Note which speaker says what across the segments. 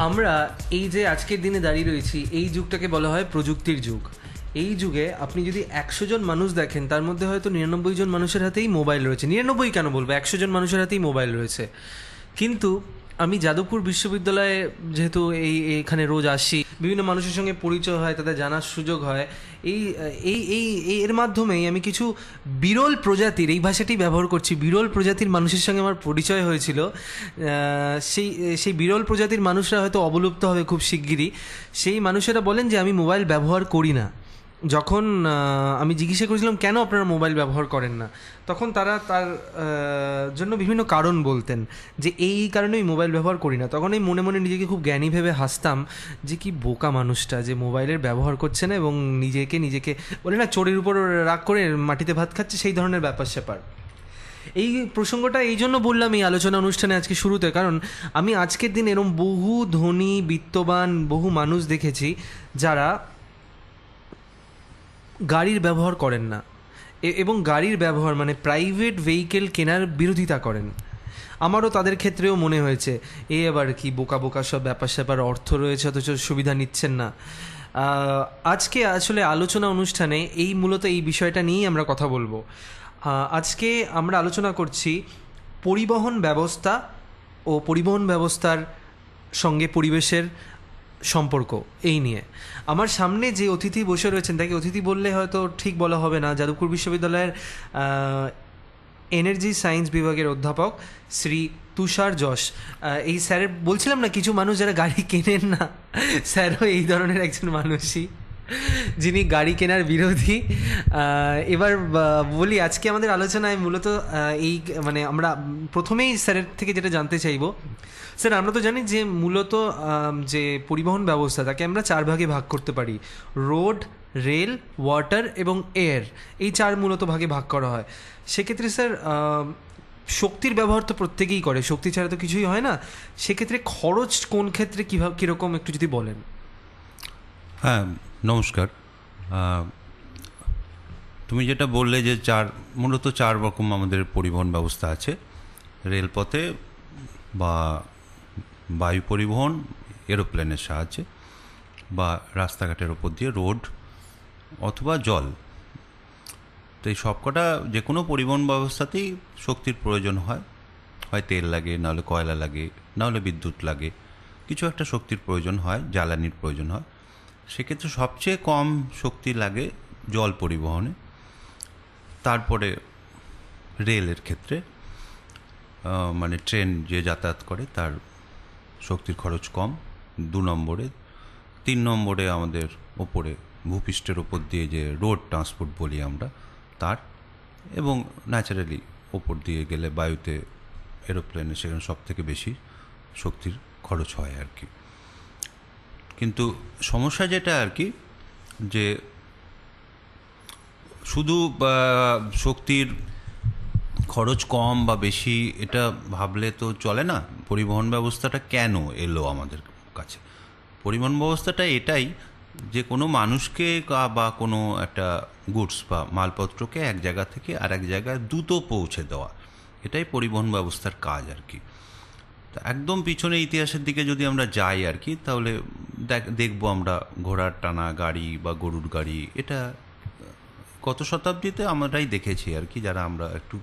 Speaker 1: আমরা এই যে আজকের দিনে দাঁড়িয়ে রয়েছি, এই যুগটাকে বলা হয় প্রযুক্তির যুগ। এই যুগে আপনি যদি 100 জন মানুষ দেখেন, তার মধ্যে হয়তো 99 জন মানুষের হাতেই মোবাইল রয়েছে। 99 কেন বলবো, 100 জন মানুষের হাতেই মোবাইল রয়েছে। কিন্তু আমি যাদবপুর বিশ্ববিদ্যালয়ে যেহেতু এখানে রোজ আসি, বিভিন্ন মানুষের সঙ্গে পরিচয় হয়, তাদের জানার সুযোগ হয়। এই এই এই এর মাধ্যমেই আমি কিছু বিরল প্রজাতির, এই ভাষাটি ব্যবহার করছি, বিরল প্রজাতির মানুষের সঙ্গে আমার পরিচয় হয়েছিল। সেই সেই বিরল প্রজাতির মানুষরা হয়তো অবলুপ্ত হবে খুব শিগগিরই। সেই মানুষেরা বলেন যে আমি মোবাইল ব্যবহার করি না। যখন আমি জিজ্ঞাসা করেছিলাম কেন আপনারা মোবাইল ব্যবহার করেন না, তখন তারা তার জন্য বিভিন্ন কারণ বলতেন যে এই কারণেই মোবাইল ব্যবহার করি না। তখন আমি মনে মনে নিজেকে খুব জ্ঞানী ভেবে হাসতাম যে কি বোকা মানুষটা, যে মোবাইলের ব্যবহার করছে না এবং নিজেকে বলে না চোরের উপর রাগ করে মাটিতে ভাত খাচ্ছে, সেই ধরনের ব্যাপার স্যাপার। এই প্রসঙ্গটা এই জন্য বললাম এই আলোচনা অনুষ্ঠানে আজকে শুরুতে, কারণ আমি আজকের দিন এরকম বহু ধনী বিত্তবান বহু মানুষ দেখেছি যারা গাড়ির ব্যবহার করেন না এবং গাড়ির ব্যবহার মানে প্রাইভেট ভেহিকেল কেনার বিরোধিতা করেন। আমারও তাদের ক্ষেত্রেও মনে হয়েছে আবার কি বোকা বোকা সব ব্যাপার স্যাপার, অর্থ রয়েছে অথচ সুবিধা নিচ্ছেন না। আজকে আসলে আলোচনা অনুষ্ঠানে মূলত এই বিষয়টা নিয়েই আমরা কথা বলবো। আজকে আমরা আলোচনা করছি পরিবহন ব্যবস্থা ও পরিবহন ব্যবস্থার সঙ্গে পরিবেশের সম্পর্ক, এই নিয়ে। আমার সামনে যে অতিথি বসে রয়েছেন, তাকে অতিথি বললে হয়তো ঠিক বলা হবে না, যাদবপুর বিশ্ববিদ্যালয়ের এনার্জি সায়েন্স বিভাগের অধ্যাপক শ্রী তুষার যশ। এই স্যারের বলছিলাম না, কিছু মানুষ যারা গাড়ি কেনেন না, স্যারও এই ধরনের একজন মানুষই যিনি গাড়ি কেনার বিরোধী। এবার বলি, আজকে আমাদের আলোচনায় মূলত মানে আমরা প্রথমেই স্যারের থেকে যেটা জানতে চাইব, স্যার আমরা তো জানি যে মূলত যে পরিবহন ব্যবস্থা তাকে আমরা 4 ভাগে ভাগ করতে পারি: রোড, রেল, ওয়াটার এবং এয়ার। এই 4 মূলত ভাগে ভাগ করা হয়। সেক্ষেত্রে স্যার শক্তির ব্যবহার তো প্রত্যেকেই করে, শক্তি ছাড়া তো কিছুই হয় না। সেক্ষেত্রে খরচ কোন ক্ষেত্রে কীরকম একটু যদি বলেন।
Speaker 2: হ্যাঁ, নমস্কার। তুমি যেটা বললে যে মূলত 4 রকম আমাদের পরিবহন ব্যবস্থা আছে: রেলপথে বা বায়ু পরিবহন এরোপ্লেনের সাহায্যে, বা রাস্তাঘাটের ওপর দিয়ে রোড অথবা জল। তো এই সবকটা যে কোনো পরিবহন ব্যবস্থাতেই শক্তির প্রয়োজন হয় তেল লাগে, নাহলে কয়লা লাগে, নাহলে বিদ্যুৎ লাগে, কিছু একটা শক্তির প্রয়োজন হয়, জ্বালানির প্রয়োজন হয়। সেক্ষেত্রে সবচেয়ে কম শক্তি লাগে জল পরিবহনে। তারপরে রেলের ক্ষেত্রে মানে ট্রেন যে যাতায়াত করে তার শক্তির খরচ কম 2 নম্বরে। 3 নম্বরে আমাদের ওপরে ভূপৃষ্ঠের ওপর দিয়ে যে রোড ট্রান্সপোর্ট বলি আমরা তার, এবং ন্যাচারালি ওপর দিয়ে গেলে বায়ুতে এরোপ্লেনে সেখানে সব থেকে বেশি শক্তির খরচ হয় আর কি। কিন্তু সমস্যা যেটা আর কি, যে শুধু শক্তির খরচ কম বা বেশি এটা ভাবলে তো চলে না। পরিবহন ব্যবস্থাটা কেন এলো আমাদের কাছে? পরিবহন ব্যবস্থাটা এটাই যে কোনো মানুষকে বা কোনো একটা গুডস বা মালপত্রকে এক জায়গা থেকে আর এক জায়গায় দ্রুত পৌঁছে দেওয়া, এটাই পরিবহন ব্যবস্থার কাজ আর কি। একদম পিছনে ইতিহাসের দিকে যদি আমরা যাই আর কি, তাহলে দেখবো আমরা ঘোড়ার টানা গাড়ি বা গরুর গাড়ি, এটা গত শতাব্দীতে আমরাই দেখেছি আর কি, যারা আমরা একটু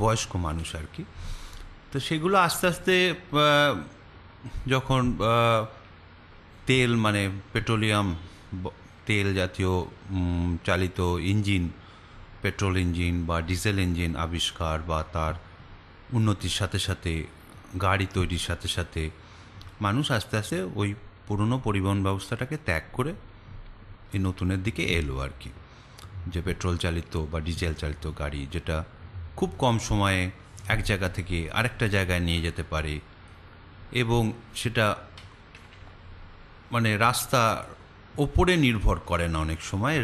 Speaker 2: বয়স্ক মানুষ আর কি। তো সেগুলো আস্তে আস্তে যখন তেল মানে পেট্রোলিয়াম তেল জাতীয় চালিত ইঞ্জিন, পেট্রোল ইঞ্জিন বা ডিজেল ইঞ্জিন আবিষ্কার বা তার উন্নতির সাথে সাথে, গাড়ি তৈরির সাথে সাথে মানুষ আস্তে আস্তে ওই পুরনো পরিবহন ব্যবস্থাটাকে ত্যাগ করে এই নতুনের দিকে এলো আর কি। যে পেট্রোল চালিত বা ডিজেল চালিত গাড়ি, যেটা খুব কম সময়ে এক জায়গা থেকে আরেকটা জায়গায় নিয়ে যেতে পারে, এবং সেটা মানে রাস্তার ওপরে নির্ভর করে না অনেক সময়।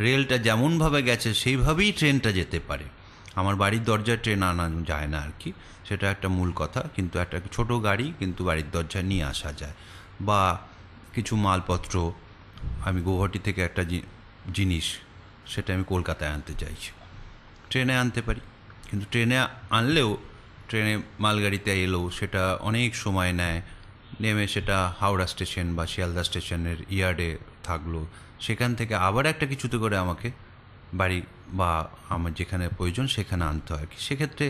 Speaker 2: রেলটা যেমনভাবে গেছে সেইভাবেই ট্রেনটা যেতে পারে। আমার বাড়ির দরজায় ট্রেন আনানো যায় না আর কি, সেটা একটা মূল কথা। কিন্তু একটা ছোট গাড়ি কিন্তু বাড়ির দরজায় নিয়ে আসা যায়। বা কিছু মালপত্র, আমি গৌহাটি থেকে একটা জিনিস সেটা আমি কলকাতায় আনতে চাইছি, ট্রেনে আনতে পারি। কিন্তু ট্রেনে আনলেও, ট্রেনে মালগাড়িতে এলেও সেটা অনেক সময় নেয়, নেমে সেটা হাওড়া স্টেশন বা শিয়ালদা স্টেশনের ইয়ার্ডে থাকলো, সেখান থেকে আবার একটা কিছুতে করে আমাকে বাড়ি বা আমার যেখানে প্রয়োজন সেখানে আনতে হয় আর কি। সেক্ষেত্রে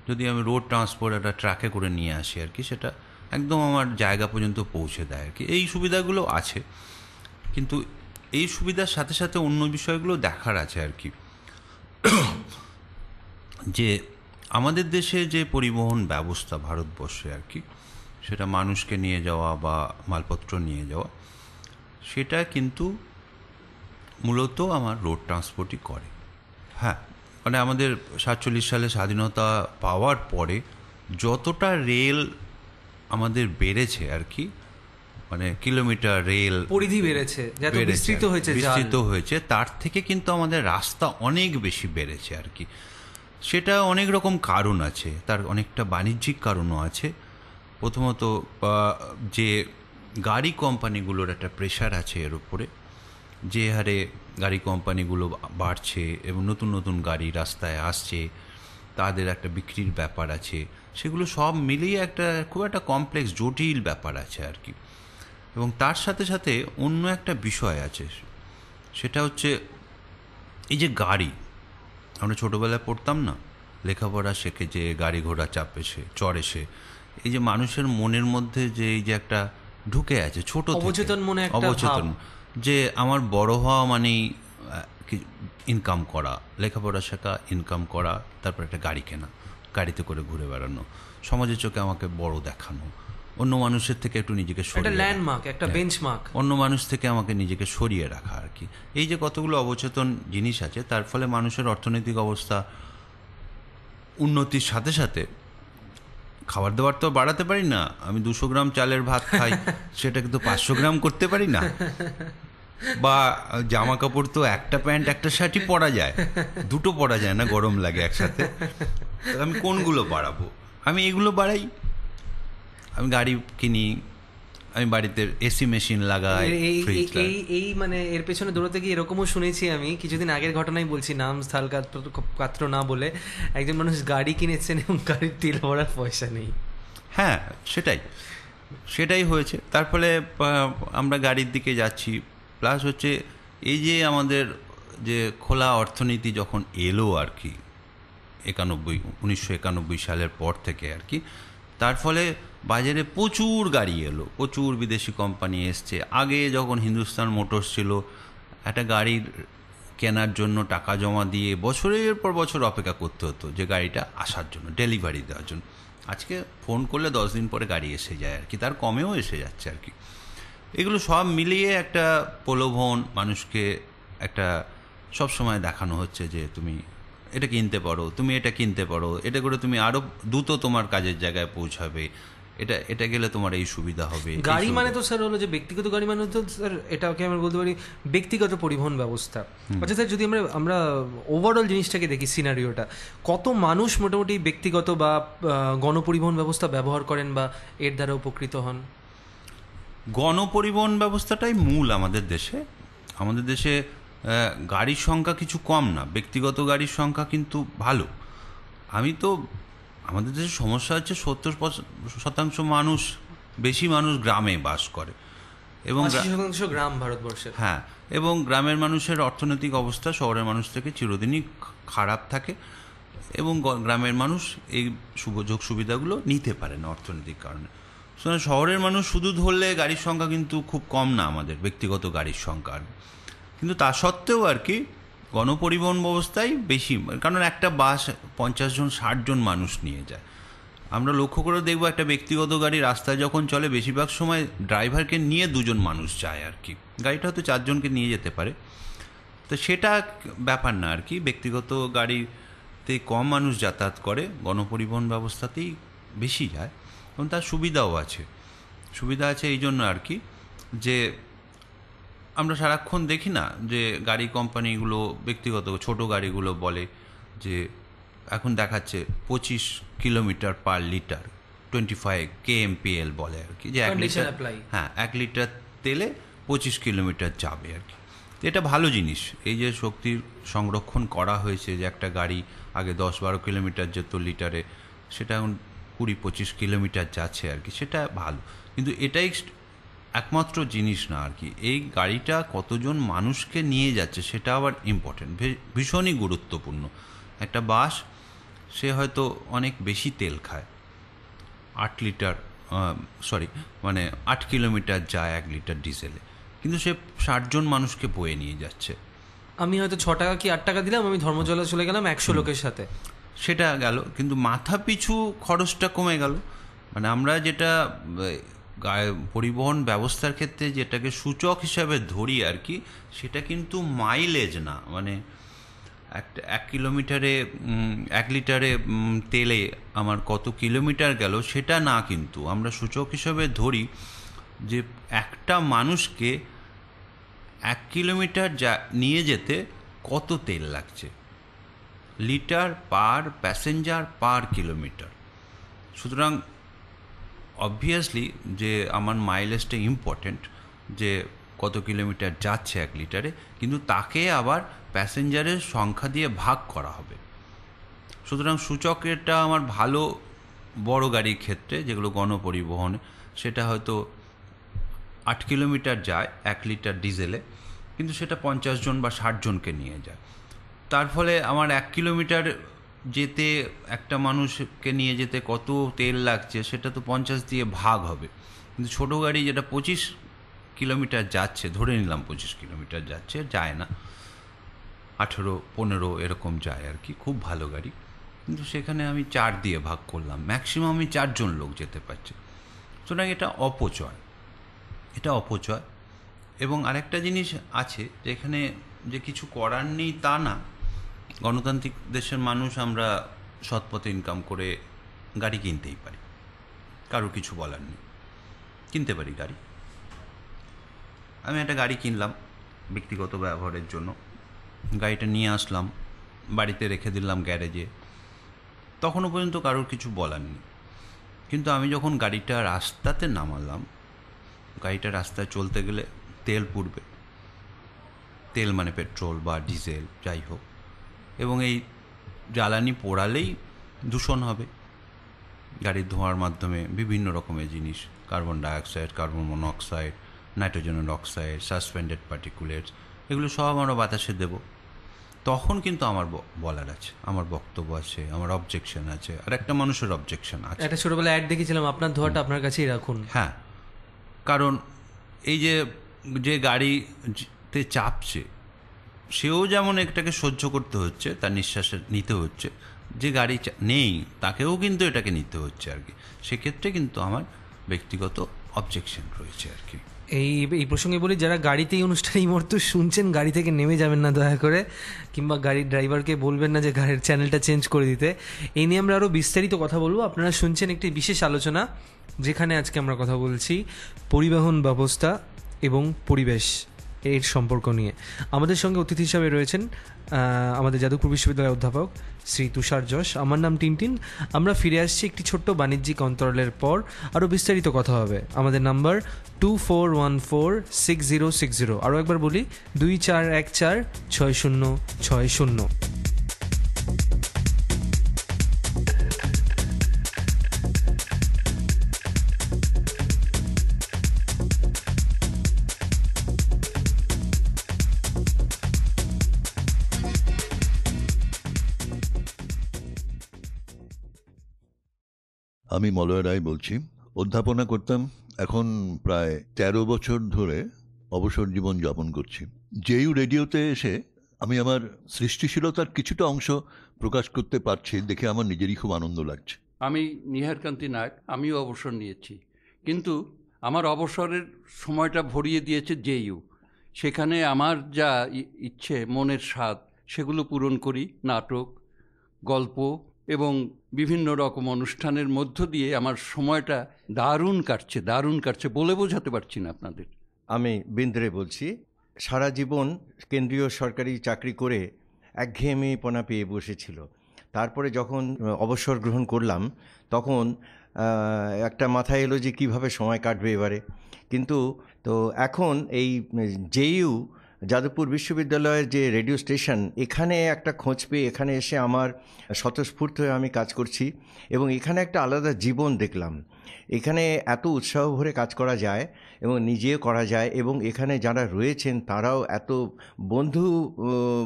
Speaker 2: যদি আমি রোড ট্রান্সপোর্ট একটা ট্রাকে করে নিয়ে আসি আর কি, সেটা একদম আমার জায়গা পর্যন্ত পৌঁছে দেয় আর কি। এই সুবিধাগুলো আছে, কিন্তু এই সুবিধার সাথে সাথে অন্য বিষয়গুলো দেখার আছে আর কি। যে আমাদের দেশে যে পরিবহন ব্যবস্থা ভারতবর্ষে আর কি, সেটা মানুষকে নিয়ে যাওয়া বা মালপত্র নিয়ে যাওয়া, সেটা কিন্তু মূলত আমার রোড ট্রান্সপোর্টই করে। হ্যাঁ, মানে আমাদের 47 সালে স্বাধীনতা পাওয়ার পরে যতটা রেল আমাদের বেড়েছে আর কি, মানে কিলোমিটার রেল
Speaker 1: পরিধি বেড়েছে, যত বিস্তৃত হয়েছে,
Speaker 2: বিস্তৃত হয়েছে, তার থেকে কিন্তু আমাদের রাস্তা অনেক বেশি বেড়েছে আর কি। সেটা অনেক রকম কারণ আছে, তার অনেকটা বাণিজ্যিক কারণও আছে। প্রথমত যে গাড়ি কোম্পানিগুলোর একটা প্রেশার আছে এর উপরে, যে হারে গাড়ি কোম্পানিগুলো বাড়ছে এবং নতুন নতুন গাড়ি রাস্তায় আসছে, তাদের একটা বিক্রির ব্যাপার আছে, সেগুলো সব মিলিয়ে একটা খুব একটা কমপ্লেক্স জটিল ব্যাপার আছে আর কি। এবং তার সাথে সাথে অন্য একটা বিষয় আছে, সেটা হচ্ছে এই যে গাড়ি, আমরা ছোটোবেলায় পড়তাম না, লেখাপড়া শেখে যে গাড়ি ঘোড়া চাপে সে চড়ে সে, এই যে মানুষের মনের মধ্যে যে এই যে একটা ঢুকে আছে ছোট
Speaker 1: অবচেতন মনে একটা
Speaker 2: অবচেতন, যে আমার বড় হওয়া মানেই ইনকাম করা, লেখাপড়া শেখা, ইনকাম করা, তারপর একটা গাড়ি কেনা, গাড়িতে করে ঘুরে বেড়ানো, সমাজের চোখে আমাকে বড় দেখানো, অন্য মানুষের থেকে একটু নিজেকে
Speaker 1: একটা ল্যান্ডমার্ক, একটা বেঞ্চমার্ক,
Speaker 2: অন্য মানুষ থেকে আমাকে নিজেকে সরিয়ে রাখা আর কি। এই যে কতগুলো অবচেতন জিনিস আছে, তার ফলে মানুষের অর্থনৈতিক অবস্থা উন্নতির সাথে সাথে খাবার দাবার তো বাড়াতে পারি না। আমি 200 গ্রাম চালের ভাত খাই, সেটা কিন্তু 500 গ্রাম করতে পারি না। বা জামা কাপড় তো একটা প্যান্ট একটা শার্টই পরা যায়, দুটো পরা যায় না, গরম লাগে একসাথে। আমি কোনগুলো বাড়াবো? আমি এগুলো বাড়াই, আমি গাড়ি কিনি, আমি বাড়িতে এসি মেশিন লাগাই,
Speaker 1: এই মানে এর পেছনে দৌড়াতে গিয়ে এরকমও শুনেছি আমি, কিছুদিন আগের ঘটনাই বলছি, নাম স্থল পাত্র না বলে, একজন মানুষ গাড়ি কিনেছেন এবং গাড়ির তেল ভরার পয়সা নেই।
Speaker 2: হ্যাঁ, সেটাই হয়েছে। তার ফলে আমরা গাড়ির দিকে যাচ্ছি। প্লাস হচ্ছে এই যে আমাদের যে খোলা অর্থনীতি যখন এলো আর কি 1991 সালের পর থেকে আর কি, তার ফলে বাজারে প্রচুর গাড়ি এলো, প্রচুর বিদেশি কোম্পানি এসছে। আগে যখন হিন্দুস্তান মোটরস ছিল, একটা গাড়ির কেনার জন্য টাকা জমা দিয়ে বছরের পর বছর অপেক্ষা করতে হতো যে গাড়িটা আসার জন্য, ডেলিভারি দেওয়ার জন্য। আজকে ফোন করলে 10 দিন পরে গাড়ি এসে যায় আর কি, তার কমেও এসে যাচ্ছে আর কি। এগুলো সব মিলিয়ে একটা প্রলোভন, মানুষকে একটা সবসময় দেখানো হচ্ছে যে তুমি এটা কিনতে পারো, তুমি এটা কিনতে পারো, এটা করে তুমি আরও দ্রুত তোমার কাজের জায়গায় পৌঁছাবে, এটা গেলে তোমার এই সুবিধা হবে।
Speaker 1: গাড়ি মানে তো স্যার হলো যে ব্যক্তিগত গাড়ি মানে তো স্যার এটাকে আমরা বলতে পারি ব্যক্তিগত পরিবহন ব্যবস্থা। আচ্ছা স্যার, যদি আমরা ওভারঅল জিনিসটাকে দেখি, সিনারিওটা, কত মানুষ মোটামুটি ব্যক্তিগত বা গণপরিবহন ব্যবস্থা ব্যবহার করেন বা এর দ্বারা উপকৃত হন?
Speaker 2: গণপরিবহন ব্যবস্থাটাই মূল আমাদের দেশে। আমাদের দেশে গাড়ির সংখ্যা কিছু কম না, ব্যক্তিগত গাড়ির সংখ্যা কিন্তু ভালো। আমাদের দেশের সমস্যা হচ্ছে 70% মানুষ, বেশি মানুষ গ্রামে বাস করে, এবং
Speaker 1: 80% গ্রাম ভারতবর্ষের।
Speaker 2: হ্যাঁ, এবং গ্রামের মানুষের অর্থনৈতিক অবস্থা শহরের মানুষ থেকে চিরদিনই খারাপ থাকে, এবং গ্রামের মানুষ এই সুযোগ সুবিধাগুলো নিতে পারে না অর্থনৈতিক কারণে। সুতরাং শহরের মানুষ শুধু ধরলে গাড়ির সংখ্যা কিন্তু খুব কম না আমাদের, ব্যক্তিগত গাড়ির সংখ্যা। কিন্তু তা সত্ত্বেও আর কি গণপরিবহন ব্যবস্থাই বেশি, কারণ একটা বাস 50 জন 60 জন মানুষ নিয়ে যায়। আমরা লক্ষ্য করে দেখবো একটা ব্যক্তিগত গাড়ি রাস্তায় যখন চলে, বেশিরভাগ সময় ড্রাইভারকে নিয়ে 2 জন মানুষ যায় আর কি। গাড়িটা হয়তো 4 জনকে নিয়ে যেতে পারে, তো সেটা ব্যাপার না আর কি। ব্যক্তিগত গাড়িতে কম মানুষ যাতায়াত করে, গণপরিবহন ব্যবস্থাতেই বেশি যায়, এবং তার সুবিধা আছে এই জন্য আর কি, যে আমরা সারাক্ষণ দেখি না যে গাড়ি কোম্পানিগুলো ব্যক্তিগত ছোট গাড়িগুলো বলে যে এখন দেখাচ্ছে 25 কিলোমিটার পার লিটার, 25 kmpl বলে আর কি, যে 1 লিটার, হ্যাঁ 1 লিটার তেলে 25 কিলোমিটার যাবে আর কি। তো এটা ভালো জিনিস, এই যে শক্তির সংরক্ষণ করা হয়েছে, যে একটা গাড়ি আগে 10-12 কিলোমিটার যেত লিটারে, সেটা এখন 20-25 কিলোমিটার যাচ্ছে আর কি, সেটা ভালো। কিন্তু এটাই একমাত্র জিনিস না আর কি, এই গাড়িটা কতজন মানুষকে নিয়ে যাচ্ছে সেটা আবার ইম্পর্টেন্ট, ভীষণই গুরুত্বপূর্ণ। একটা বাস সে হয়তো অনেক বেশি তেল খায়, 8 কিলোমিটার যায় 1 লিটার ডিজেলে, কিন্তু সে 60 জন মানুষকে বয়ে নিয়ে যাচ্ছে।
Speaker 1: আমি হয়তো 6 টাকা কি 8 টাকা দিলাম, আমি ধর্মজলা চলে গেলাম 100 লোকের সাথে,
Speaker 2: সেটা গেল, কিন্তু মাথা পিছু খরচটা কমে গেল। মানে আমরা যেটা পরিবহন ব্যবস্থার ক্ষেত্রে যেটাকে সূচক হিসাবে ধরি আর কি, সেটা কিন্তু মাইলেজ না। মানে 1 কিলোমিটারে 1 লিটারে তেলে আমার কত কিলোমিটার গেল সেটা না, কিন্তু আমরা সূচক হিসাবে ধরি যে একটা মানুষকে 1 কিলোমিটার নিয়ে যেতে কত তেল লাগছে, litre per passenger per kilometre. সুতরাং অবভিয়াসলি যে আমার মাইলেজটা ইম্পর্ট্যান্ট, যে কত কিলোমিটার যাচ্ছে 1 লিটারে, কিন্তু তাকে আবার প্যাসেঞ্জারের সংখ্যা দিয়ে ভাগ করা হবে। সুতরাং সূচকেরটা আমার ভালো বড় গাড়ির ক্ষেত্রে, যেগুলো গণপরিবহনে, সেটা হয়তো 8 কিলোমিটার যায় 1 লিটার ডিজেলে, কিন্তু সেটা 50 জন বা 60 জনকে নিয়ে যায়। তার ফলে আমার 1 কিলোমিটার যেতে একটা মানুষকে নিয়ে যেতে কত তেল লাগছে সেটা তো 50 দিয়ে ভাগ হবে। কিন্তু ছোটো গাড়ি যেটা 25 কিলোমিটার যাচ্ছে, ধরে নিলাম 25 কিলোমিটার যাচ্ছে, যায় না, 18-15 এরকম যায় আর কি, খুব ভালো গাড়ি, কিন্তু সেখানে আমি 4 দিয়ে ভাগ করলাম, ম্যাক্সিমাম আমি 4 জন লোক যেতে পারছি। সুতরাং এটা অপচয়, এটা অপচয়। এবং আরেকটা জিনিস আছে যেখানে যে কিছু করার নেই তা না, গণতান্ত্রিক দেশের মানুষ আমরা সৎপথে ইনকাম করে গাড়ি কিনতেই পারি, কারো কিছু বলার নেই, কিনতে পারি গাড়ি। আমি একটা গাড়ি কিনলাম ব্যক্তিগত ব্যবহারের জন্য, গাড়িটা নিয়ে আসলাম, বাড়িতে রেখে দিলাম গ্যারেজে, তখনও পর্যন্ত কারোর কিছু বলার নেই। কিন্তু আমি যখন গাড়িটা রাস্তাতে নামালাম, গাড়িটা রাস্তায় চলতে গেলে তেল পুড়বে, তেল মানে পেট্রোল বা ডিজেল যাই হোক, এবং এই জ্বালানি পোড়ালেই দূষণ হবে, গাড়ির ধোঁয়ার মাধ্যমে বিভিন্ন রকমের জিনিস, carbon dioxide, carbon monoxide, nitrogen oxide, suspended particulates, এগুলো সব আমরা বাতাসে দেব। তখন কিন্তু আমার বলার আছে, আমার বক্তব্য আছে, আমার অবজেকশন আছে, আর একটা মানুষের অবজেকশন আছে।
Speaker 1: একটা ছোটবেলায় অ্যাড দেখেছিলাম, আপনার ধোঁয়াটা আপনার কাছেই রাখুন।
Speaker 2: হ্যাঁ, কারণ এই যে গাড়িতে চাপছে সেও যেমন এটাকে সহ্য করতে হচ্ছে, তার নিঃশ্বাসে নিতে হচ্ছে, যে গাড়ি নেই তাকেও কিন্তু এটাকে নিতে হচ্ছে আর কি। সেক্ষেত্রে কিন্তু আমার ব্যক্তিগত অবজেকশন রয়েছে আর কি।
Speaker 1: এই প্রসঙ্গে বলি, যারা গাড়িতে এই অনুষ্ঠানে এই মুহূর্তে শুনছেন, গাড়ি থেকে নেমে যাবেন না দয়া করে, কিংবা গাড়ির ড্রাইভারকে বলবেন না যে গাড়ির চ্যানেলটা চেঞ্জ করে দিতে। এই নিয়ে আমরা আরও বিস্তারিত কথা বলবো। আপনারা শুনছেন একটি বিশেষ আলোচনা, যেখানে আজকে আমরা কথা বলছি পরিবহন ব্যবস্থা এবং পরিবেশ এর সম্পর্ক নিয়ে। আমাদের সঙ্গে অতিথি হিসাবে রয়েছেন আমাদের যাদবপুর বিশ্ববিদ্যালয়ের অধ্যাপক শ্রী তুষার যশ। আমার নাম টিনটিন। আমরা ফিরে আসছি একটি ছোট্ট বাণিজ্যিক অন্তরালের পর, আরও বিস্তারিত কথা হবে। আমাদের নাম্বার 24146060। আরও একবার বলি, 24146060।
Speaker 3: আমি মলয় রায় বলছি। অধ্যাপনা করতাম, এখন প্রায় 13 বছর ধরে অবসর জীবন যাপন করছি। জেইউ রেডিওতে এসে আমি আমার সৃষ্টিশীলতার কিছুটা অংশ প্রকাশ করতে পারছি দেখে আমার নিজেরই খুব আনন্দ লাগছে।
Speaker 4: আমি নিহারকান্তি নায়ক, আমিও অবসর নিয়েছি, কিন্তু আমার অবসরের সময়টা ভরিয়ে দিয়েছে জেইউ। সেখানে আমার যা ইচ্ছে, মনের স্বাদ, সেগুলো পূরণ করি। নাটক, গল্প এবং বিভিন্ন রকম অনুষ্ঠানের মধ্য দিয়ে আমার সময়টা দারুণ কাটছে, বলে বোঝাতে পারছি না আপনাদের।
Speaker 5: আমি বিন্দ্রে বলছি। সারা জীবন কেন্দ্রীয় সরকারি চাকরি করে একঘেয়েমিপনা পেয়ে বসেছিল। তারপরে যখন অবসর গ্রহণ করলাম, তখন একটা মাথায় এলো যে কীভাবে সময় কাটবে এবারে। কিন্তু তো এখন এই জেইউ যাদবপুর বিশ্ববিদ্যালয়ের যে রেডিও স্টেশন, এখানে একটা খোঁজ পেয়ে এখানে এসে আমার স্বতঃস্ফূর্ত হয়ে আমি কাজ করছি এবং এখানে একটা আলাদা জীবন দেখলাম। এখানে এত উৎসাহ ভরে কাজ করা যায় এবং নিজেও করা যায়, এবং এখানে যারা রয়েছেন তারাও এত বন্ধু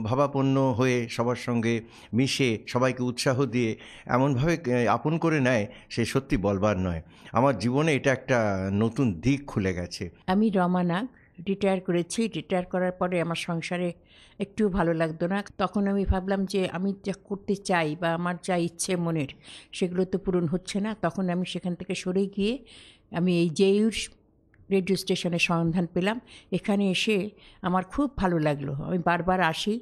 Speaker 5: ভাবাপন্ন হয়ে সবার সঙ্গে মিশে সবাইকে উৎসাহ দিয়ে এমনভাবে আপন করে নেয়, সে সত্যি বলবার নয়। আমার জীবনে এটা একটা নতুন দিক খুলে গেছে।
Speaker 6: আমি রমা নাগ, রিটায়ার করেছি। রিটায়ার করার পরে আমার সংসারে একটু ভালো লাগতো না। তখন আমি ভাবলাম যে আমি যা করতে চাই বা আমার যা ইচ্ছে মনের, সেগুলো তো পূরণ হচ্ছে না। তখন আমি সেখান থেকে সরে গিয়ে আমি এই জেইউর রেডিও স্টেশনের সন্ধান পেলাম। এখানে এসে আমার খুব ভালো লাগলো। আমি বারবার আসি,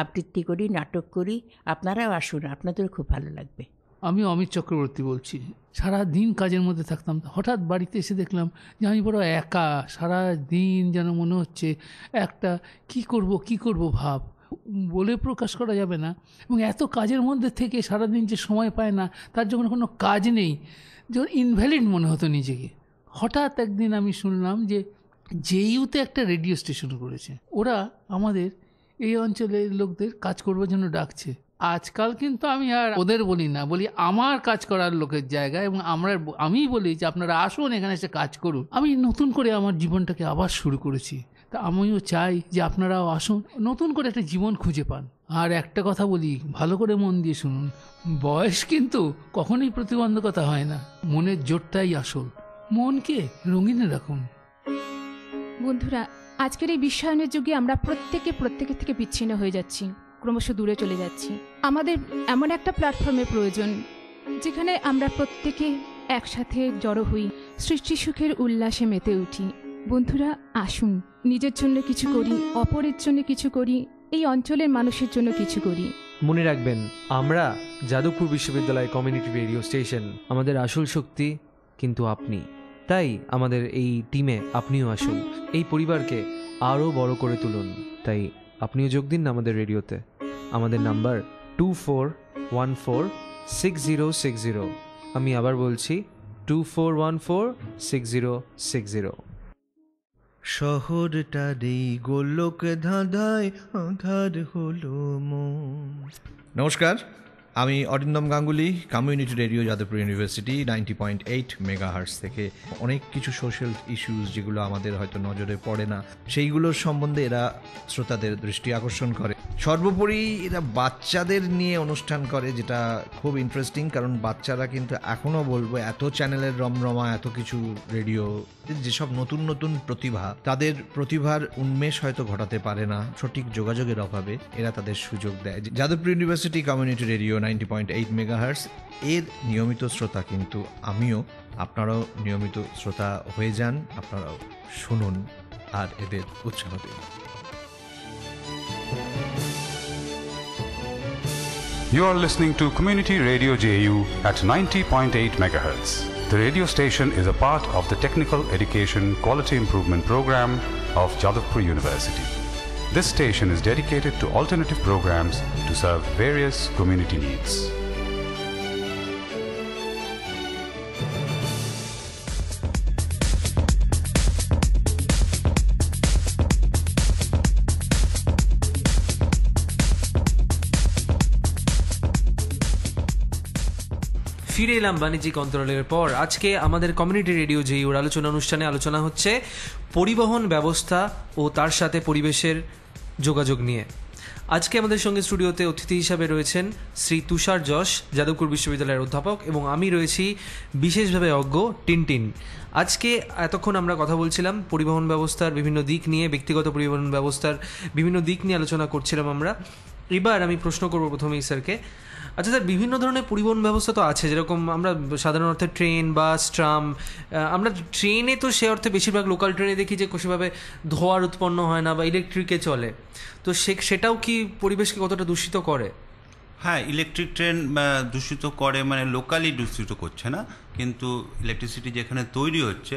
Speaker 6: আবৃত্তি করি, নাটক করি। আপনারাও আসুন, আপনাদেরও খুব ভালো লাগবে।
Speaker 7: আমি অমিত চক্রবর্তী বলছি। সারা দিন কাজের মধ্যে থাকতাম, হঠাৎ বাড়িতে এসে দেখলাম যে আমি বড় একা। সারা দিন যেন মনে হচ্ছে একটা কি করব ভাব, বলে প্রকাশ করা যাবে না। এবং এত কাজের মধ্যে থেকে সারাদিন যে সময় পায় না, তার যখন কোনো কাজ নেই, যখন ইনভ্যালিড মনে হতো নিজেকে। হঠাৎ একদিন আমি শুনলাম যে জেইউতে একটা রেডিও স্টেশন করেছে, ওরা আমাদের এই অঞ্চলের লোকদের কাজ করবার জন্য ডাকছে। আজকাল কিন্তু আমি আর ওদের বলি না, বলি আমার কাজ করার লোকের জায়গায়, এবং আমি বলি যে আপনারা আসুন, এখানে এসে কাজ করুন। আমি নতুন করে আমার জীবনটাকে আবার শুরু করেছি। তা আমিও চাই যে আপনারাও আসুন, নতুন করে একটা জীবন খুঁজে পান। আর একটা কথা বলি, ভালো করে মন দিয়ে শুনুন, বয়স কিন্তু কখনোই প্রতিবন্ধকতা হয় না, মনের জোরটাই আসল। মনকে রঙিন রাখুন।
Speaker 8: বন্ধুরা, আজকের এই বিশ্বায়নের যুগে আমরা প্রত্যেকের থেকে বিচ্ছিন্ন হয়ে যাচ্ছি, ক্রমশ দূরে চলে যাচ্ছি। আমাদের এমন একটা প্ল্যাটফর্মের প্রয়োজন যেখানে আমরা প্রত্যেকে একসাথে জড়ো হই, সৃষ্টি সুখের উল্লাসে মেতে উঠি। বন্ধুরা, আসুন, নিজের জন্য কিছু করি, অপরের জন্য কিছু করি, এই অঞ্চলের মানুষের জন্য কিছু করি।
Speaker 1: মনে রাখবেন, আমরা যাদবপুর বিশ্ববিদ্যালয় কমিউনিটি রেডিও স্টেশন, আমাদের আসল শক্তি কিন্তু আপনি। তাই আমাদের এই টিমে আপনিও আসুন, এই পরিবারকে আরও বড় করে তুলুন। তাই আপনিও যোগ দিন আমাদের রেডিওতে। আমাদের নাম্বার 24146060। আমি আবার বলছি 24146060।
Speaker 9: শহরটা এই গোলক ধাঁধায় আঁধার হলো মন। নমস্কার, আমি Arindam Ganguly, community radio Jadavpur university 90.8 megahertz থেকে অনেক কিছু সোশ্যাল ইস্যুস যেগুলো আমাদের হয়তো নজরে পড়ে না, সেইগুলোর সম্বন্ধে এরা শ্রোতাদের দৃষ্টি আকর্ষণ করে। সর্বোপরি এরা বাচ্চাদের নিয়ে অনুষ্ঠান করে, যেটা খুব ইন্টারেস্টিং, কারণ বাচ্চারা কিন্তু এখনও বলবো এত চ্যানেলের রমরমা, এত কিছু রেডিও, যেসব নতুন নতুন প্রতিভা, তাদের প্রতিভার উন্মেষ হয়তো ঘটাতে পারে না সঠিক যোগাযোগের অভাবে, এরা তাদের সুযোগ দেয়। Jadavpur university community radio 90.8 megahertz এর নিয়মিত শ্রোতা কিন্তু আমিও। আপনারাও নিয়মিত শ্রোতা হয়ে যান, আপনারাও শুনুন আর এদের উৎসাহ দিন।
Speaker 10: You are listening to Community Radio JU at 90.8 MHz. The radio station is a part of the Technical Education Quality Improvement Program of Jadavpur University. This station is dedicated to alternative programs to serve various community needs.
Speaker 1: ফিরে এলাম বাণিজ্যিক অন্তরালের পর। আজকে আমাদের community radio জেইউর আলোচনা অনুষ্ঠানে আলোচনা হচ্ছে পরিবহন ব্যবস্থা ও তার সাথে পরিবেশের যোগাযোগ নিয়ে। আজকে আমাদের সঙ্গে স্টুডিওতে অতিথি হিসাবে রয়েছেন শ্রী তুষার যশ, যাদবপুর বিশ্ববিদ্যালয়ের অধ্যাপক, এবং আমি রয়েছি বিশেষভাবে অজ্ঞ টিনটিন। আজকে এতক্ষণ আমরা কথা বলছিলাম পরিবহন ব্যবস্থার বিভিন্ন দিক নিয়ে, ব্যক্তিগত পরিবহন ব্যবস্থার বিভিন্ন দিক নিয়ে আলোচনা করছিলাম আমরা। এবার আমি প্রশ্ন করবো প্রথমেই স্যারকে। আচ্ছা স্যার, বিভিন্ন ধরনের পরিবহন ব্যবস্থা তো আছে, যেরকম আমরা সাধারণ অর্থে ট্রেন, বাস, ট্রাম। আমরা ট্রেনে তো সে অর্থে বেশিরভাগ লোকাল ট্রেনে দেখি যে সেভাবে ধোঁয়ার উৎপন্ন হয় না বা ইলেকট্রিকে চলে, তো সেটাও কি পরিবেশকে কতটা দূষিত করে?
Speaker 2: হ্যাঁ, ইলেকট্রিক ট্রেন দূষিত করে, মানে লোকালি দূষিত করছে না, কিন্তু ইলেকট্রিসিটি যেখানে তৈরি হচ্ছে,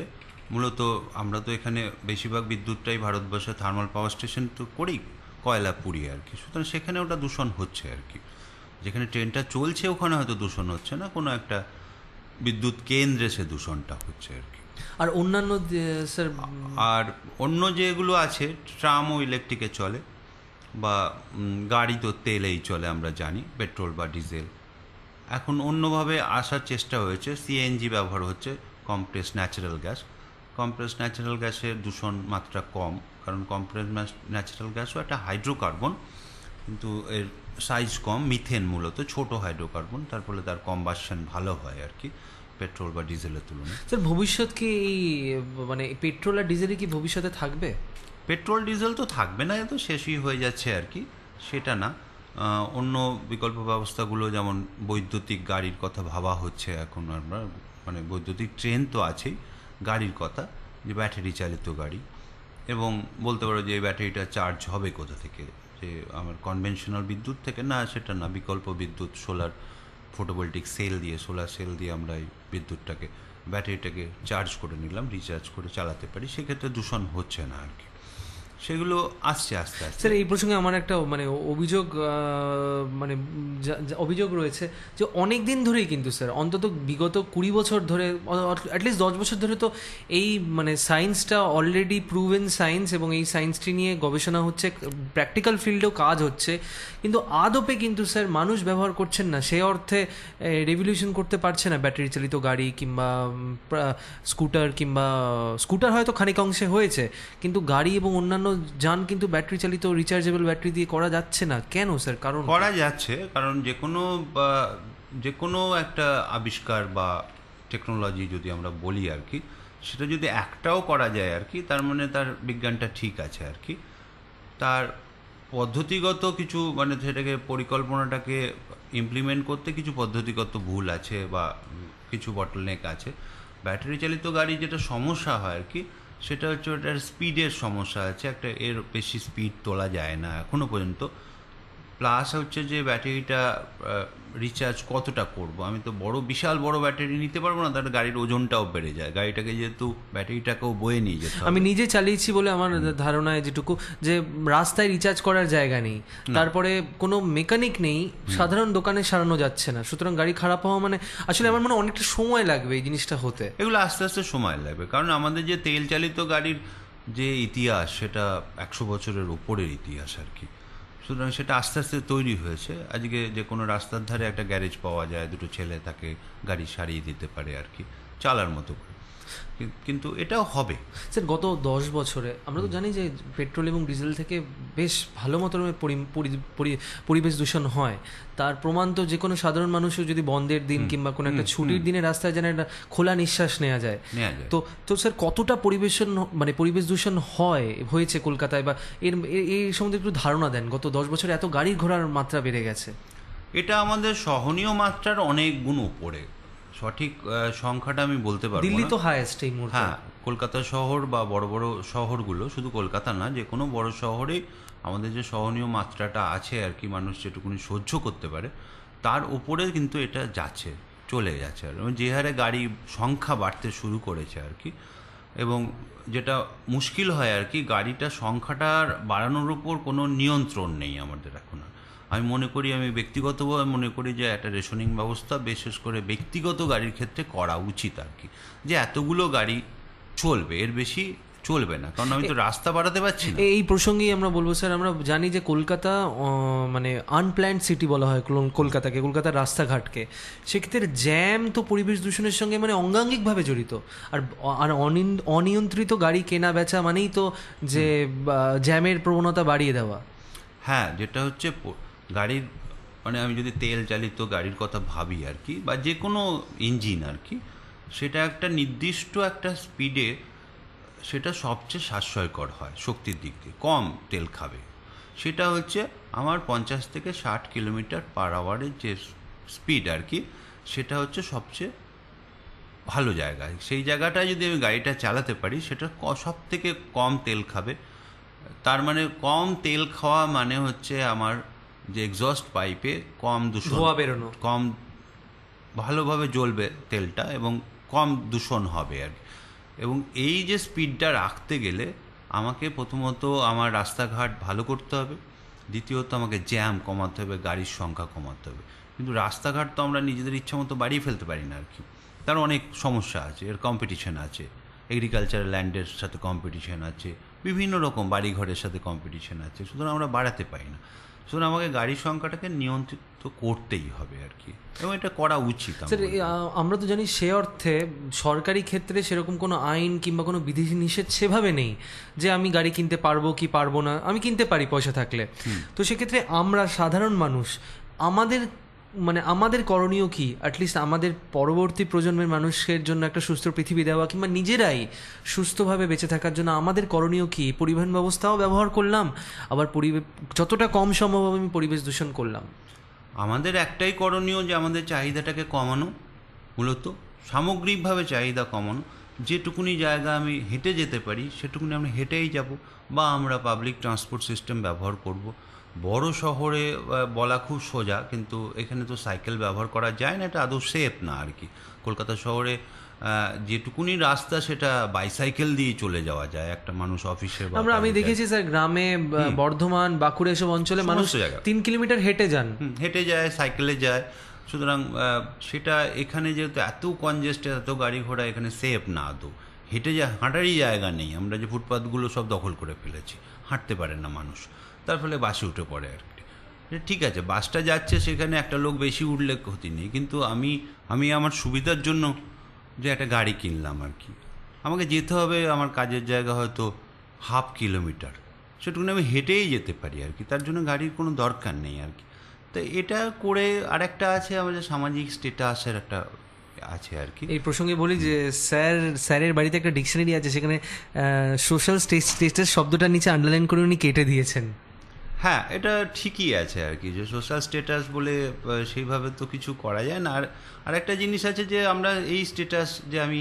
Speaker 2: মূলত আমরা তো এখানে বেশিরভাগ বিদ্যুৎটাই ভারতবর্ষে থার্মাল পাওয়ার স্টেশন তো করেই কয়লা পুড়িয়ে আর কি, সুতরাং সেখানে ওটা দূষণ হচ্ছে আর কি। যেখানে ট্রেনটা চলছে ওখানে হয়তো দূষণ হচ্ছে না, কোনো একটা বিদ্যুৎ কেন্দ্রে সে দূষণটা হচ্ছে আর কি।
Speaker 1: আর অন্যান্য স্যার
Speaker 2: আর অন্য যেগুলো আছে ট্রামও ইলেকট্রিকে চলে, বা গাড়ি তো তেলেই চলে আমরা জানি, পেট্রোল বা ডিজেল। এখন অন্যভাবে আসার চেষ্টা হয়েছে, সিএনজি ব্যবহার হচ্ছে, compress natural gas. Compress natural গ্যাসের দূষণ মাত্রা কম, কারণ কম্প্রেস ন্যাচারাল গ্যাসও একটা হাইড্রোকার্বন, কিন্তু এর সাইজ কম, মিথেন মূলত ছোট হাইড্রোকার্বন, তার ফলে তার কম্বাসন ভালো হয় আর কি পেট্রোল বা ডিজেলের তুলনায়।
Speaker 1: স্যার ভবিষ্যৎ কি এই মানে পেট্রোল আর ডিজেলই কি ভবিষ্যতে থাকবে?
Speaker 2: পেট্রোল ডিজেল তো থাকবে না, এ তো শেষই হয়ে যাচ্ছে আর কি, সেটা না। অন্য বিকল্প ব্যবস্থাগুলো যেমন বৈদ্যুতিক গাড়ির কথা ভাবা হচ্ছে এখন, আমরা মানে বৈদ্যুতিক ট্রেন তো আছেই, গাড়ির কথা যে ব্যাটারি চালিত গাড়ি, এবং বলতে পারো যে এই ব্যাটারিটা চার্জ হবে কোথা থেকে, যে আমার কনভেনশনাল বিদ্যুৎ থেকে না, সেটা না, বিকল্প বিদ্যুৎ সোলার ফটোভোল্টিক সেল দিয়ে, সোলার সেল দিয়ে আমরা এই বিদ্যুৎটাকে, ব্যাটারিটাকে চার্জ করে নিলাম, রিচার্জ করে চালাতে পারি, সেক্ষেত্রে দূষণ হচ্ছে না আর কি। সেগুলো আসছে আস্তে আস্তে।
Speaker 1: স্যার এই প্রসঙ্গে আমার একটা মানে অভিযোগ রয়েছে যে অনেক দিন ধরেই কিন্তু স্যার, অন্তত বিগত 20 বছর ধরে, অ্যাটলিস্ট 10 বছর ধরে তো এই মানে সায়েন্সটা অলরেডি প্রুভেন সায়েন্স, এবং এই সায়েন্সটি নিয়ে গবেষণা হচ্ছে, প্র্যাকটিক্যাল ফিল্ডেও কাজ হচ্ছে, কিন্তু আদপে কিন্তু স্যার মানুষ ব্যবহার করছেন না, সে অর্থে রেভলিউশন করতে পারছে না ব্যাটারি চালিত গাড়ি কিংবা স্কুটার হয়তো খানিক অংশে হয়েছে, কিন্তু গাড়ি এবং অন্যান্য যান কিন্তু ব্যাটারি চালিত রিচার্জেবল ব্যাটারি দিয়ে করা যাচ্ছে না। কেন স্যার? কারণ
Speaker 2: করা যাচ্ছে, কারণ যে কোনো একটা আবিষ্কার বা টেকনোলজি যদি আমরা বলি আর কি, সেটা যদি একটাও করা যায় আর কি, তার মানে তার বিজ্ঞানটা ঠিক আছে আর কি। তার পদ্ধতিগত কিছু মানে সেটাকে পরিকল্পনাটাকে ইমপ্লিমেন্ট করতে কিছু পদ্ধতিগত ভুল আছে বা কিছু বটলনেক আছে। ব্যাটারি চালিত গাড়ি যেটা সমস্যা হয় আর কি, সেটা হচ্ছে ওটার স্পিডের সমস্যা আছে, একটা এর বেশি স্পিড তোলা যায় না এখনও পর্যন্ত। প্লাস হচ্ছে যে ব্যাটারিটা রিচার্জ কতটা করব, আমি তো বিশাল বড় ব্যাটারি নিতে পারবো না, তাহলে গাড়ির ওজনটাও বেড়ে যায়, গাড়িটাকে যেহেতু ব্যাটারিটাকেও বয়ে নিয়ে যেতে হবে।
Speaker 1: আমি নিজে চালিয়েছি বলে আমার ধারণায় যেটুকু, যে রাস্তায় রিচার্জ করার জায়গা নেই, তারপরে কোনো মেকানিক নেই, সাধারণ দোকানে সারানো যাচ্ছে না, সুতরাং গাড়ি খারাপ হওয়া মানে আসলে আমার মনে হয় অনেকটা সময় লাগবে এই জিনিসটা হতে।
Speaker 2: এগুলো আস্তে আস্তে সময় লাগবে, কারণ আমাদের যে তেল চালিত গাড়ির যে ইতিহাস, সেটা 100 বছরের উপরের ইতিহাস আর কি, সুতরাং সেটা আস্তে আস্তে তৈরি হয়েছে। আজকে যে কোনো রাস্তার ধারে একটা গ্যারেজ পাওয়া যায়, দুটো ছেলে তাকে গাড়ি সারিয়ে দিতে পারে আর কি, চালার মতো করে, কিন্তু এটাও হবে।
Speaker 1: স্যার গত 10 বছরে আমরা তো জানি যে পেট্রোল এবং ডিজেল থেকে বেশ ভালো মতো পরিবেশ দূষণ হয়, তার প্রমাণ তো যে কোনো সাধারণ মানুষও যদি বন্ধের দিন কিংবা কোনো একটা ছুটির দিনে রাস্তায় যেন একটা খোলা নিঃশ্বাস নেওয়া যায়, তো স্যার কতটা পরিবেশ দূষণ হয়েছে কলকাতায়, বা এই সম্বন্ধে একটু ধারণা দেন। গত 10 বছরে এত গাড়ি ঘোড়ার মাত্রা বেড়ে গেছে,
Speaker 2: এটা আমাদের সহনীয় মাত্রার অনেক গুণ উপরে, সঠিক সংখ্যাটা আমি বলতে পারবো না।
Speaker 1: দিল্লি তো হাইয়েস্ট এই মুহূর্তে।
Speaker 2: হ্যাঁ, কলকাতা শহর বা বড় বড় শহরগুলো, শুধু কলকাতা না, যে কোনো বড় শহরে আমাদের যে সহনীয় মাত্রাটা আছে আর কি, মানুষ যেটুকুনি সহ্য করতে পারে, তার উপরে কিন্তু এটা যাচ্ছে, চলে যাচ্ছে। আর যে হারে গাড়ি সংখ্যা বাড়তে শুরু করেছে আর কি, এবং যেটা মুশকিল হয় আর কি, গাড়িটা সংখ্যাটার বাড়ানোর উপর কোনো নিয়ন্ত্রণ নেই আমাদের এখন। আমি ব্যক্তিগতভাবে মনে করি যে একটা রেশনিং ব্যবস্থা বিশেষ করে ব্যক্তিগত গাড়ির ক্ষেত্রে করা উচিত আর কি, যে এতগুলো গাড়ি চলবে, এর বেশি চলবে না, কারণ আমি তো রাস্তা বাড়াতে পারছি না।
Speaker 1: এই প্রসঙ্গেই আমরা বলবো স্যার, আমরা জানি যে কলকাতা মানে আনপ্ল্যান্ড সিটি বলা হয় কলকাতার রাস্তাঘাটকে, সেক্ষেত্রে জ্যাম তো পরিবেশ দূষণের সঙ্গে মানে অঙ্গাঙ্গিকভাবে জড়িত। আর অনিয়ন্ত্রিত গাড়ি কেনা বেচা মানেই তো যে জ্যামের প্রবণতা বাড়িয়ে দেওয়া।
Speaker 2: হ্যাঁ, যেটা হচ্ছে গাড়ির মানে আমি যদি তেল চালিত গাড়ির কথা ভাবি আর কি, বা যে কোনো ইঞ্জিন আর কি, সেটা একটা নির্দিষ্ট একটা স্পিডে সেটা সবচেয়ে সাশ্রয়কর হয়, শক্তির দিক দিয়ে কম তেল খাবে। সেটা হচ্ছে আমার 50 থেকে 60 কিলোমিটার পার আওয়ারের যে স্পিড আর কি, সেটা হচ্ছে সবচেয়ে ভালো জায়গায়। সেই জায়গাটায় যদি আমি গাড়িটা চালাতে পারি, সেটা সব থেকে কম তেল খাবে। তার মানে কম তেল খাওয়া মানে হচ্ছে আমার যে এক্সস্ট পাইপে কম দূষণ,
Speaker 1: বেরোনো,
Speaker 2: কম ভালোভাবে জ্বলবে তেলটা এবং কম দূষণ হবে আর কি। এবং এই যে স্পিডটা রাখতে গেলে আমাকে প্রথমত আমার রাস্তাঘাট ভালো করতে হবে, দ্বিতীয়ত আমাকে জ্যাম কমাতে হবে, গাড়ির সংখ্যা কমাতে হবে। কিন্তু রাস্তাঘাট তো আমরা নিজেদের ইচ্ছা মতো বাড়িয়ে ফেলতে পারি না আর কি, তার অনেক সমস্যা আছে, এর কম্পিটিশন আছে। এগ্রিকালচারাল ল্যান্ডের সাথে কম্পিটিশন আছে, বিভিন্ন রকম বাড়িঘরের সাথে কম্পিটিশন আছে, সুতরাং আমরা বাড়াতে পারি না। সুতরাং আমাকে গাড়ির সংখ্যাটাকে নিয়ন্ত্রিত করতেই হবে আর কি, এবং এটা করা উচিত।
Speaker 1: স্যার, আমরা তো জানি সে অর্থে সরকারি ক্ষেত্রে সেরকম কোনো আইন কিংবা কোনো বিধিনিষেধ সেভাবে নেই যে আমি গাড়ি কিনতে পারবো কি পারবো না, আমি কিনতে পারি পয়সা থাকলে। তো সেক্ষেত্রে আমরা সাধারণ মানুষ আমাদের করণীয় কি, অ্যাটলিস্ট আমাদের পরবর্তী প্রজন্মের মানুষের জন্য একটা সুস্থ পৃথিবী দেওয়া কিংবা নিজেরাই সুস্থভাবে বেঁচে থাকার জন্য আমাদের করণীয় কি? পরিবহন ব্যবস্থাও ব্যবহার করলাম, আবার যতটা কম সম্ভব আমি পরিবেশ দূষণ করলাম।
Speaker 2: আমাদের একটাই করণীয় যে আমাদের চাহিদাটাকে কমানো, মূলত সামগ্রিকভাবে চাহিদা কমানো। যেটুকুনি জায়গা আমি হেঁটে যেতে পারি সেটুকুনি আমি হেঁটেই যাব, বা আমরা পাবলিক ট্রান্সপোর্ট সিস্টেম ব্যবহার করব। বড় শহরে বলা খুব সোজা, কিন্তু এখানে তো সাইকেল ব্যবহার করা যায় না, এটা আদৌ সেফ না আর কি। কলকাতা শহরে যেটুকুনি রাস্তা সেটা বাইসাইকেল দিয়ে চলে যাওয়া যায় একটা মানুষ অফিসের।
Speaker 1: আমি দেখেছি স্যার, গ্রামে বর্ধমান, বাঁকুড়া এসব অঞ্চলে মানুষ 3 কিলোমিটার হেঁটে যান,
Speaker 2: হেঁটে যায়, সাইকেলে যায়। সুতরাং সেটা এখানে যেহেতু এত কনজেস্টেড, এত গাড়ি ঘোড়া, এখানে সেফ না আদৌ। হাঁটারই জায়গা নেই, আমরা যে ফুটপাথগুলো সব দখল করে ফেলেছি, হাঁটতে পারে না মানুষ, তার ফলে বাসে উঠে পড়ে আর কি। ঠিক আছে, বাসটা যাচ্ছে, সেখানে একটা লোক বেশি উঠলে ক্ষতি নেই, কিন্তু আমি আমার সুবিধার জন্য যে একটা গাড়ি কিনলাম আর কি, আমাকে যেতে হবে আমার কাজের জায়গা হয়তো 1/2 কিলোমিটার, সেটুকুনি আমি হেঁটেই যেতে পারি আর কি, তার জন্য গাড়ির কোনো দরকার নেই আর কি। তো এটা করে আরেকটা আছে আমাদের সামাজিক স্ট্যাটাসের একটা আছে আর কি।
Speaker 1: এই প্রসঙ্গে বলি যে স্যারের বাড়িতে একটা ডিকশনারি আছে, সেখানে সোশ্যাল স্ট্যাটাস শব্দটার নিচে আন্ডারলাইন করে উনি কেটে দিয়েছেন।
Speaker 2: হ্যাঁ, এটা ঠিকই আছে আর কি, যে সোশ্যাল স্ট্যাটাস বলে সেইভাবে তো কিছু করা যায় না। আর একটা জিনিস আছে যে আমরা এই স্ট্যাটাস, যে আমি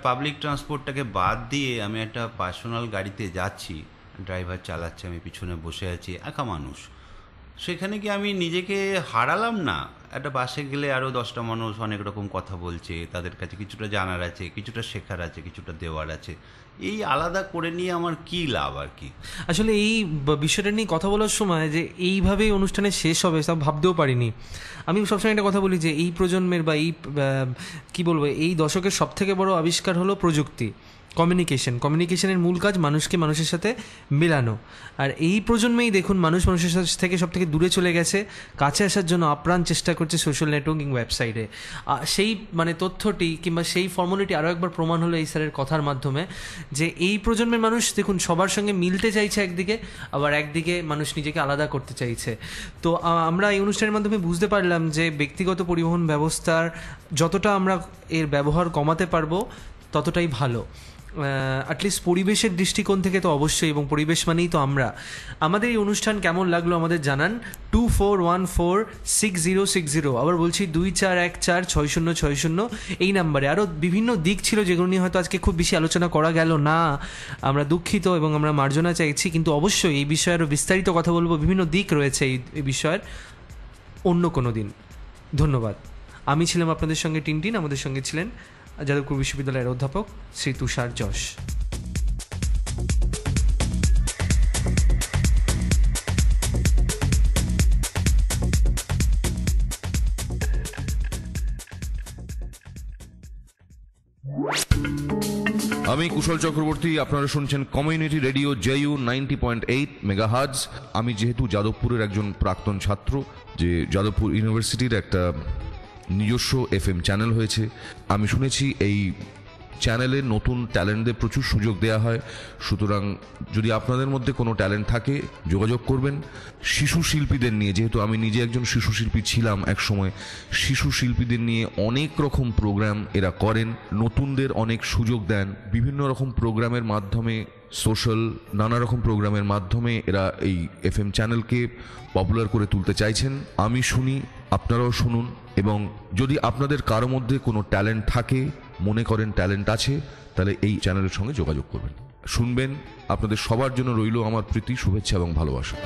Speaker 2: পাবলিক ট্রান্সপোর্টটাকে বাদ দিয়ে আমি একটা পার্সোনাল গাড়িতে যাচ্ছি, ড্রাইভার চালাচ্ছে, আমি পিছনে বসে আছি, একা মানুষ, সেখানে কি আমি নিজেকে হারালাম না? একটা বাসে গেলে আরও 10টা মানুষ অনেক রকম কথা বলছে, তাদের কাছে কিছুটা জানার আছে, কিছুটা শেখার আছে, কিছুটা দেওয়ার আছে, এই আলাদা করে নিয়ে আমার কি লাভ আর কি।
Speaker 1: আসলে এই বিষয়টা নিয়ে কথা বলার সময় যে এইভাবেই অনুষ্ঠানে শেষ হবে সব ভাবতেও পারিনি। আমি সবসময় একটা কথা বলি যে এই প্রজন্মের বা এই দশকের সবথেকে বড় আবিষ্কার হলো প্রযুক্তি, কমিউনিকেশনের মূল কাজ মানুষকে মানুষের সাথে মেলানো। আর এই প্রজন্মেই দেখুন মানুষ মানুষের থেকে সব থেকে দূরে চলে গেছে, কাছে আসার জন্য আপ্রাণ চেষ্টা করছে সোশ্যাল নেটওয়ার্কিং ওয়েবসাইটে। সেই তথ্যটি কিংবা সেই ফর্মালিটি আরও একবার প্রমাণ হলো এই স্যারের কথার মাধ্যমে, যে এই প্রজন্মের মানুষ দেখুন সবার সঙ্গে মিলতে চাইছে একদিকে, আবার একদিকে মানুষ নিজেকে আলাদা করতে চাইছে। তো আমরা এই অনুষ্ঠানের মাধ্যমে বুঝতে পারলাম যে ব্যক্তিগত পরিবহন ব্যবস্থার যতটা আমরা এর ব্যবহার কমাতে পারবো ততটাই ভালো। অ্যাটলিস্ট পরিবেশের দৃষ্টিকোণ থেকে তো অবশ্যই, এবং পরিবেশ মানেই তো আমরা। আমাদের এই অনুষ্ঠান কেমন লাগলো আমাদের জানান 24146060। আবার বলছি 24146060 এই নাম্বারে। আরও বিভিন্ন দিক ছিল যেগুলো নিয়ে হয়তো আজকে খুব বেশি আলোচনা করা গেল না, আমরা দুঃখিত এবং আমরা মার্জনা চাইছি, কিন্তু অবশ্যই এই বিষয়ে আরও বিস্তারিত কথা বলবো, বিভিন্ন দিক রয়েছে এই বিষয়ের অন্য কোনো দিন। ধন্যবাদ। আমি ছিলাম আপনাদের সঙ্গে টিনটিন, আমাদের সঙ্গে ছিলেন যাদবপুর বিশ্ববিদ্যালয়ের অধ্যাপক শ্রী তুষার যশ।
Speaker 11: আমি কুশল চক্রবর্তী, আপনারা শুনছেন কমিউনিটি রেডিও JU 90.8 মেগাহার্টজ। আমি যেহেতু যাদবপুরের একজন প্রাক্তন ছাত্র, যে যাদবপুর ইউনিভার্সিটির একটা নিজস্ব FM চ্যানেল হয়েছে, আমি শুনেছি এই চ্যানেলে নতুন ট্যালেন্টদের প্রচুর সুযোগ দেওয়া হয়। সুতরাং যদি আপনাদের মধ্যে কোনো ট্যালেন্ট থাকে যোগাযোগ করবেন। শিশু শিল্পীদের নিয়ে, যেহেতু আমি নিজে একজন শিশু শিল্পী ছিলাম এক সময়, শিশু শিল্পীদের নিয়ে অনেক রকম প্রোগ্রাম এরা করেন, নতুনদের অনেক সুযোগ দেন, বিভিন্ন রকম প্রোগ্রামের মাধ্যমে, সোশ্যাল নানা রকম প্রোগ্রামের মাধ্যমে এরা এই FM চ্যানেলকে পপুলার করে তুলতে চাইছেন। আমি শুনি, আপনারাও শুনুন, এবং যদি আপনাদের কারো মধ্যে কোনো ট্যালেন্ট থাকে, মনে করেন ট্যালেন্ট আছে, তাহলে এই চ্যানেলের সঙ্গে যোগাযোগ করবেন, শুনবেন। আপনাদের সবার জন্য রইল আমার প্রীতি, শুভেচ্ছা এবং ভালোবাসা।